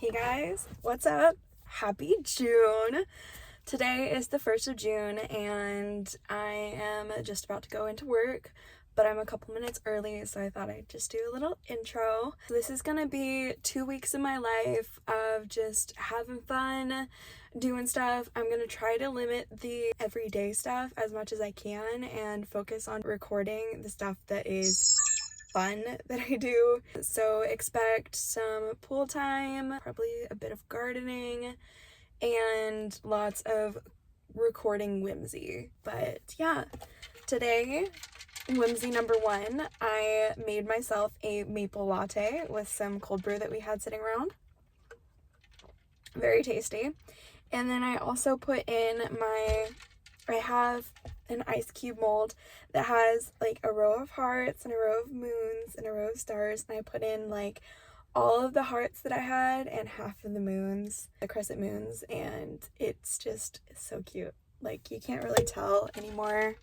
Hey guys, what's up? Happy June! Today is the 1st of June and I am just about to go into work, but I'm a couple minutes early, so I thought I'd just do a little intro. This is gonna be 2 weeks of my life of just having fun, doing stuff. I'm gonna try to limit the everyday stuff as much as I can and focus on recording the stuff that is fun that I do. So expect some pool time, probably a bit of gardening, and lots of recording whimsy. But yeah, today, whimsy number one, I made myself a maple latte with some cold brew that we had sitting around. Very tasty. And then I also put in I have an ice cube mold that has like a row of hearts and a row of moons and a row of stars, and I put in like all of the hearts that I had and half of the moons, the crescent moons, and it's so cute. Like you can't really tell anymore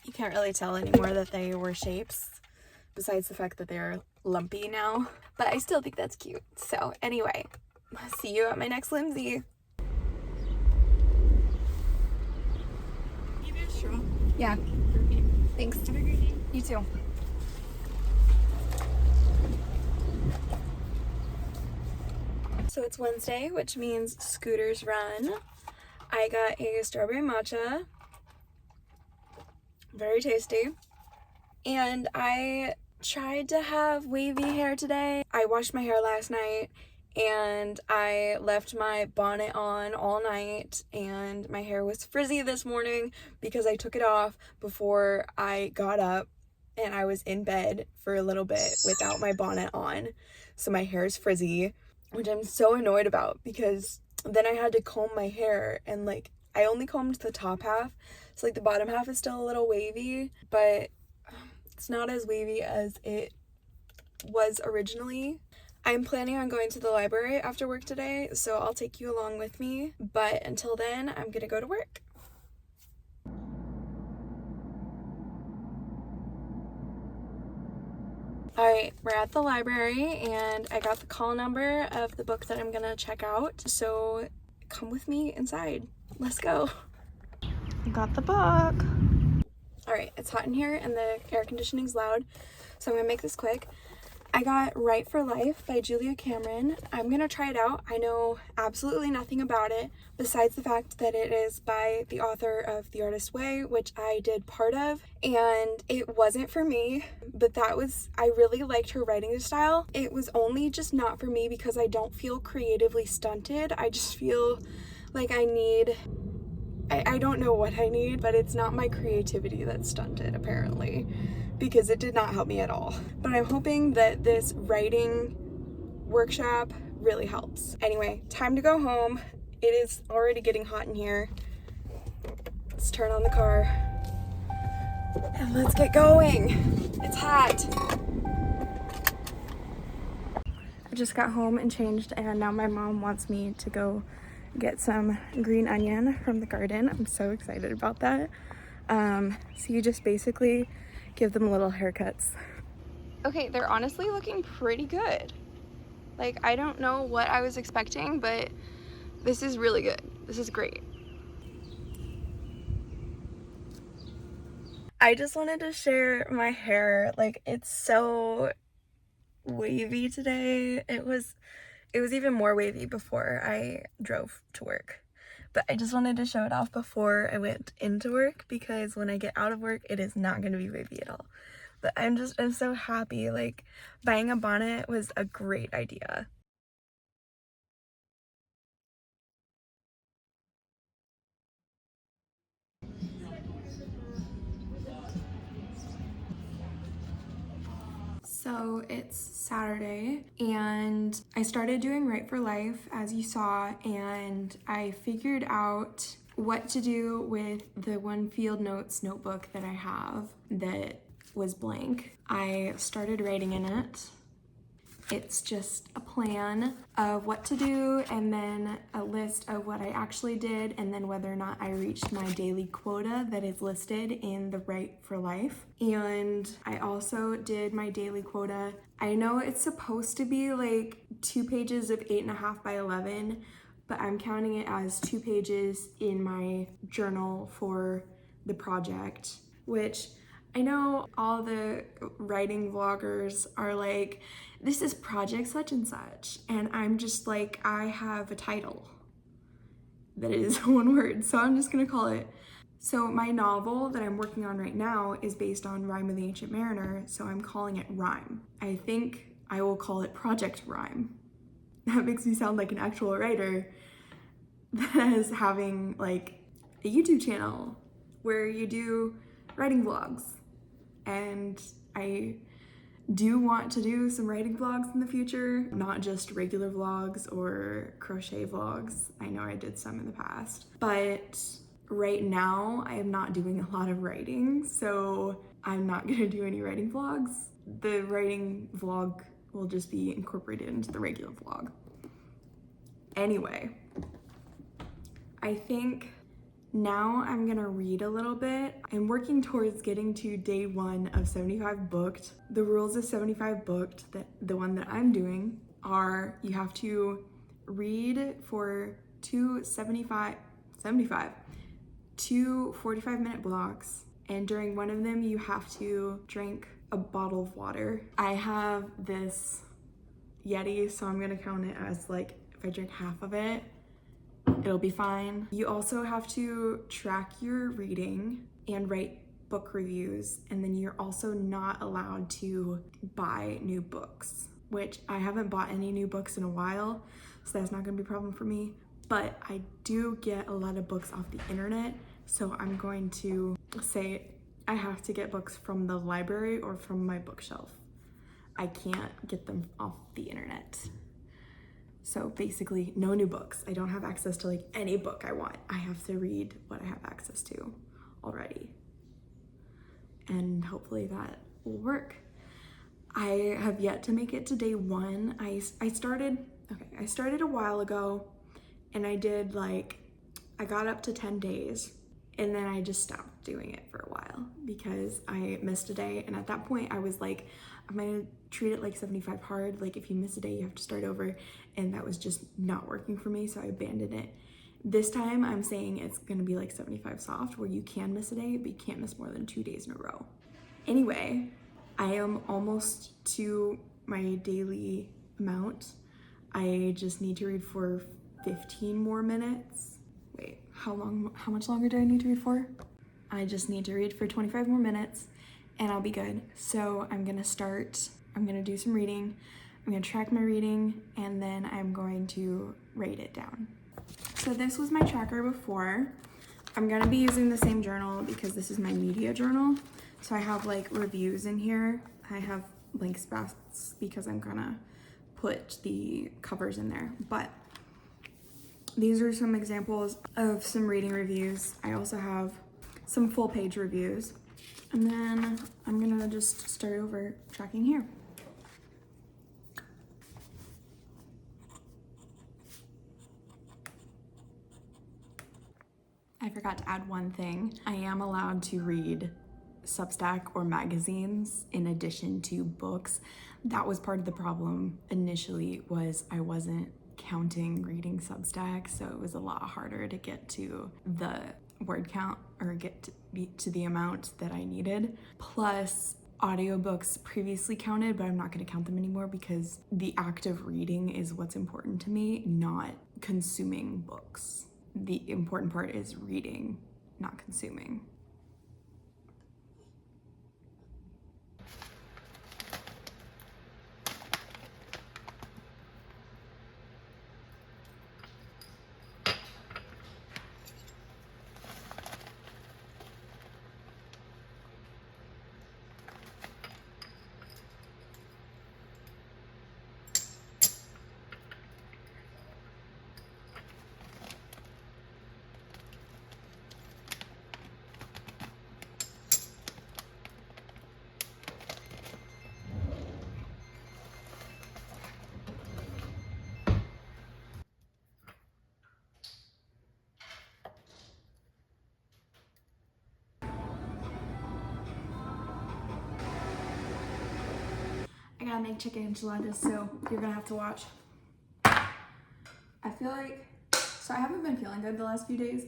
that they were shapes, besides the fact that they're lumpy now, but I still think that's cute. So anyway, see you at my next whimsy. Yeah. Thanks. Have a great day. You too. So it's Wednesday, which means Scooter's Run. I got a strawberry matcha. Very tasty. And I tried to have wavy hair today. I washed my hair last night and I left my bonnet on all night, and my hair was frizzy this morning because I took it off before I got up, and I was in bed for a little bit without my bonnet on, so my hair is frizzy, which I'm so annoyed about because then I had to comb my hair, and like I only combed the top half, so like the bottom half is still a little wavy, but it's not as wavy as it was originally. I'm planning on going to the library after work today, so I'll take you along with me, but until then, I'm gonna go to work. Alright, we're at the library, and I got the call number of the book that I'm gonna check out, so come with me inside. Let's go. I got the book. Alright, it's hot in here, and the air conditioning's loud, so I'm gonna make this quick. I got Right for Life by Julia Cameron. I'm gonna try it out. I know absolutely nothing about it besides the fact that it is by the author of The Artist's Way, which I did part of, and it wasn't for me, but I really liked her writing style. It was only just not for me because I don't feel creatively stunted. I just feel like I don't know what I need, but it's not my creativity that's stunted, apparently, because it did not help me at all. But I'm hoping that this writing workshop really helps. Anyway, time to go home. It is already getting hot in here. Let's turn on the car and let's get going. It's hot. I just got home and changed, and now my mom wants me to go get some green onion from the garden. I'm so excited about that. So you just basically give them little haircuts. Okay, they're honestly looking pretty good. Like, I don't know what I was expecting, but this is really good. This is great. I just wanted to share my hair. Like, it's so wavy today. It was even more wavy before I drove to work, but I just wanted to show it off before I went into work, because when I get out of work it is not going to be wavy at all. But I'm so happy. Like, buying a bonnet was a great idea. So it's Saturday and I started doing Right for Life, as you saw, and I figured out what to do with the one field notes notebook that I have that was blank. I started writing in it, It's just a plan of what to do and then a list of what I actually did and then whether or not I reached my daily quota that is listed in the Write for Life. And I also did my daily quota. I know it's supposed to be like 2 pages of 8.5 by 11, but I'm counting it as 2 pages in my journal for the project, which I know all the writing vloggers are like, this is project such and such. And I'm just like, I have a title that is one word, so I'm just gonna call it. So my novel that I'm working on right now is based on Rime of the Ancient Mariner, so I'm calling it Rime. I think I will call it Project Rime. That makes me sound like an actual writer that is having like a YouTube channel where you do writing vlogs. And I do want to do some writing vlogs in the future, not just regular vlogs or crochet vlogs. I know I did some in the past, but right now I am not doing a lot of writing, so I'm not gonna do any writing vlogs. The writing vlog will just be incorporated into the regular vlog. Anyway, I think now I'm gonna read a little bit. I'm working towards getting to day 1 of 75 booked. The rules of 75 booked, the one that I'm doing, are you have to read for 2 45-minute blocks, and during one of them you have to drink a bottle of water. I have this Yeti, so I'm gonna count it as like if I drink half of it, it'll be fine. You also have to track your reading and write book reviews, and then you're also not allowed to buy new books, which I haven't bought any new books in a while, so that's not gonna be a problem for me. But I do get a lot of books off the internet, so I'm going to say I have to get books from the library or from my bookshelf. I can't get them off the internet. So basically, no new books. I don't have access to like any book I want. I have to read what I have access to already. And hopefully that will work. I have yet to make it to day 1. I started a while ago, and I got up to 10 days, and then I just stopped doing it for a while because I missed a day. And at that point I was like, I'm gonna treat it like 75 hard. Like if you miss a day, you have to start over. And that was just not working for me, so I abandoned it. This time I'm saying it's gonna be like 75 soft, where you can miss a day, but you can't miss more than 2 days in a row. Anyway, I am almost to my daily amount. I just need to read for 15 more minutes. Wait, how much longer do I need to read for? I just need to read for 25 more minutes and I'll be good. So I'm gonna do some reading, I'm gonna track my reading, and then I'm going to write it down. So this was my tracker before. I'm gonna be using the same journal because this is my media journal. So I have like reviews in here. I have blank spots because I'm gonna put the covers in there. But these are some examples of some reading reviews. I also have some full page reviews. And then I'm gonna just start over tracking here. I forgot to add one thing. I am allowed to read Substack or magazines in addition to books. That was part of the problem initially, was I wasn't counting reading Substack, so it was a lot harder to get to the word count or get to the amount that I needed. Plus, audiobooks previously counted, but I'm not going to count them anymore because the act of reading is what's important to me, not consuming books. The important part is reading, not consuming. gotta make chicken enchiladas, so you're gonna have to watch. I feel like, so I haven't been feeling good the last few days,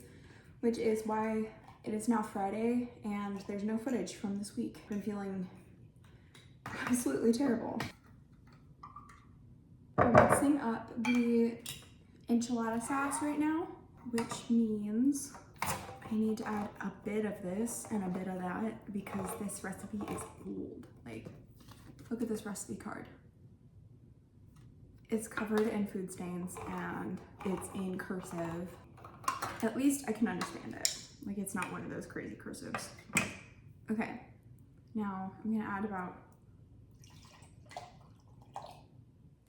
which is why it is now Friday and there's no footage from this week. I've been feeling absolutely terrible. We're mixing up the enchilada sauce right now, which means I need to add a bit of this and a bit of that because this recipe is old. Like, look at this recipe card. It's covered in food stains and it's in cursive. At least I can understand it. Like, it's not one of those crazy cursives. Okay, now I'm gonna add about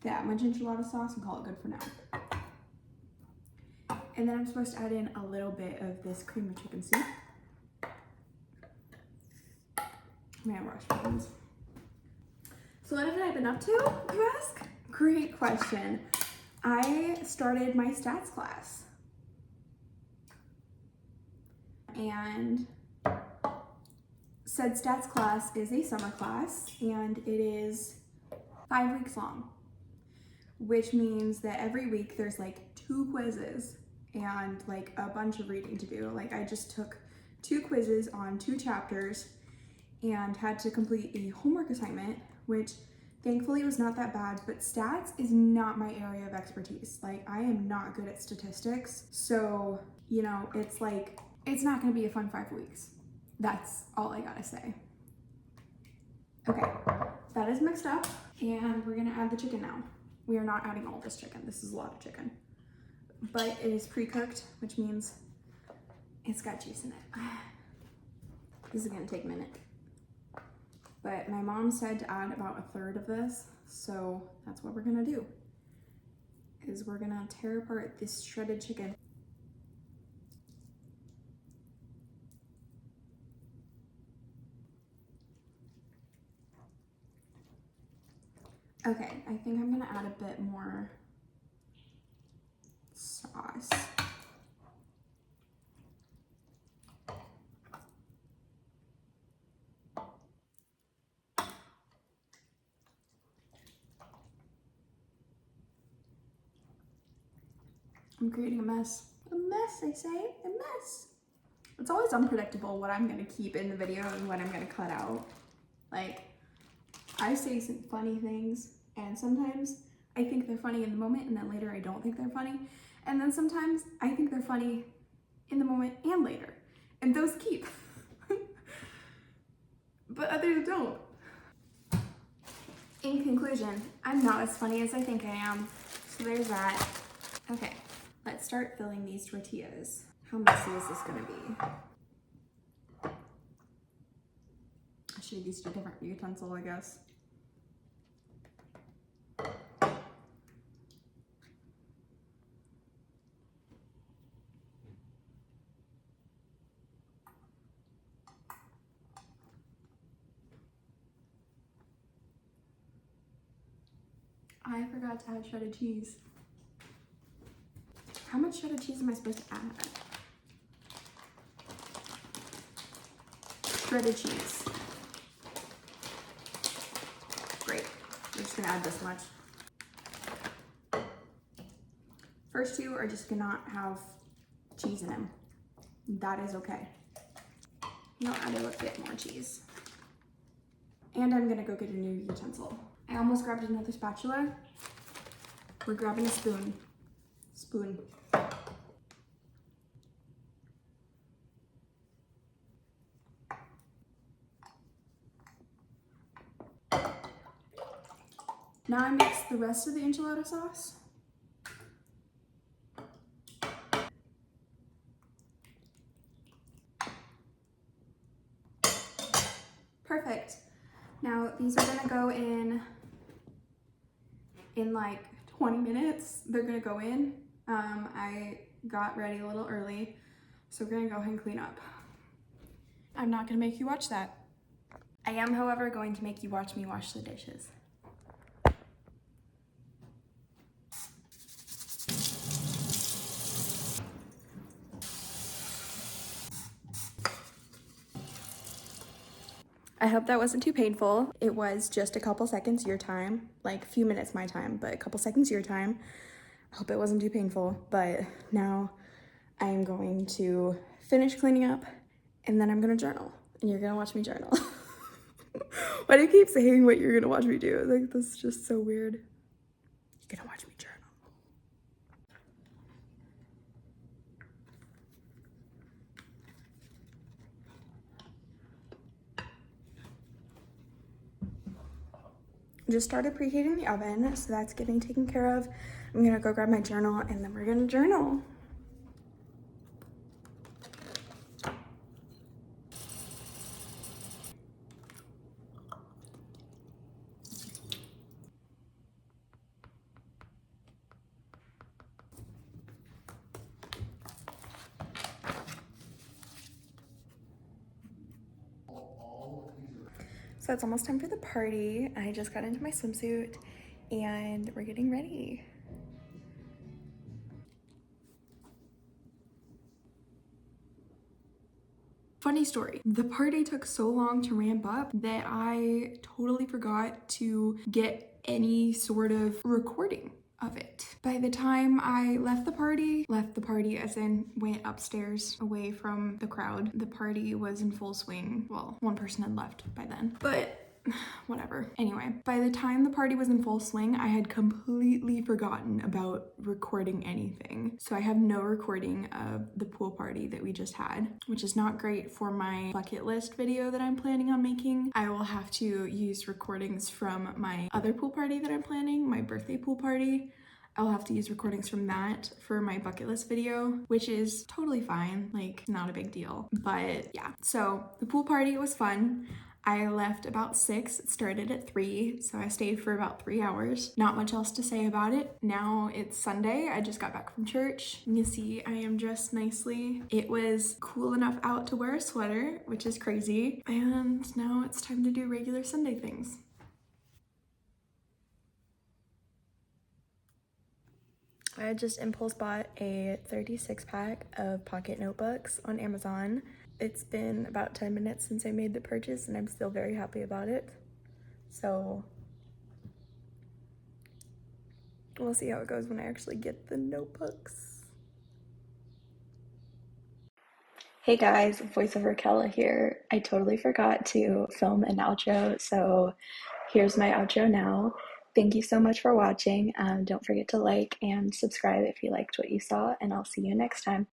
that much enchilada sauce and call it good for now. And then I'm supposed to add in a little bit of this cream of chicken soup. Man, rush buttons. So what have I been up to, you ask? Great question. I started my stats class. And said stats class is a summer class and it is 5 weeks long, which means that every week there's like 2 quizzes and like a bunch of reading to do. Like, I just took 2 quizzes on 2 chapters and had to complete a homework assignment, which thankfully was not that bad, but stats is not my area of expertise. Like, I am not good at statistics. So, you know, it's like, it's not gonna be a fun 5 weeks. That's all I gotta say. Okay, that is mixed up and we're gonna add the chicken now. We are not adding all this chicken. This is a lot of chicken. But it is pre-cooked, which means it's got juice in it. This is gonna take a minute. But my mom said to add about 1/3 of this, so that's what we're gonna do. Is we're gonna tear apart this shredded chicken. Okay, I think I'm gonna add a bit more sauce. I'm creating a mess. A mess, I say, a mess. It's always unpredictable what I'm gonna keep in the video and what I'm gonna cut out. Like, I say some funny things and sometimes I think they're funny in the moment and then later I don't think they're funny. And then sometimes I think they're funny in the moment and later. And those keep. But others don't. In conclusion, I'm not as funny as I think I am. So there's that. Okay, let's start filling these tortillas. How messy is this gonna be? I should have used a different utensil, I guess. I forgot to add shredded cheese. How much shredded cheese am I supposed to add? Shredded cheese. Great. I'm just gonna add this much. First 2 are just gonna have cheese in them. That is okay. I'll add a bit more cheese. And I'm gonna go get a new utensil. I almost grabbed another spatula. We're grabbing a spoon. Spoon. Now I mix the rest of the enchilada sauce. Perfect. Now these are gonna go in like 20 minutes. They're gonna go in. I got ready a little early, so we're gonna go ahead and clean up. I'm not gonna make you watch that. I am, however, going to make you watch me wash the dishes. I hope that wasn't too painful. It was just a couple seconds your time, like a few minutes my time, but a couple seconds your time. I hope it wasn't too painful, but now I am going to finish cleaning up and then I'm gonna journal and you're gonna watch me journal. Why do you keep saying what you're gonna watch me do? Like, this is just so weird. You're gonna watch me journal. Just started preheating the oven, so that's getting taken care of. I'm gonna go grab my journal and then we're gonna journal. So it's almost time for the party. I just got into my swimsuit and we're getting ready. Funny story, the party took so long to ramp up that I totally forgot to get any sort of recording of it. By the time I left the party as in went upstairs away from the crowd, the party was in full swing. Well, one person had left by then, but whatever. Anyway, by the time the party was in full swing, I had completely forgotten about recording anything. So I have no recording of the pool party that we just had, which is not great for my bucket list video that I'm planning on making. I will have to use recordings from my other pool party that I'm planning, my birthday pool party. I'll have to use recordings from that for my bucket list video, which is totally fine, like not a big deal. But yeah, so the pool party was fun. I left about 6, it started at 3, so I stayed for about 3 hours. Not much else to say about it. Now it's Sunday, I just got back from church. You see I am dressed nicely. It was cool enough out to wear a sweater, which is crazy. And now it's time to do regular Sunday things. I just impulse bought a 36 pack of pocket notebooks on Amazon. It's been about 10 minutes since I made the purchase and I'm still very happy about it. So we'll see how it goes when I actually get the notebooks. Hey guys, voiceover Kella here. I totally forgot to film an outro, so here's my outro now. Thank you so much for watching. Don't forget to like and subscribe if you liked what you saw, and I'll see you next time.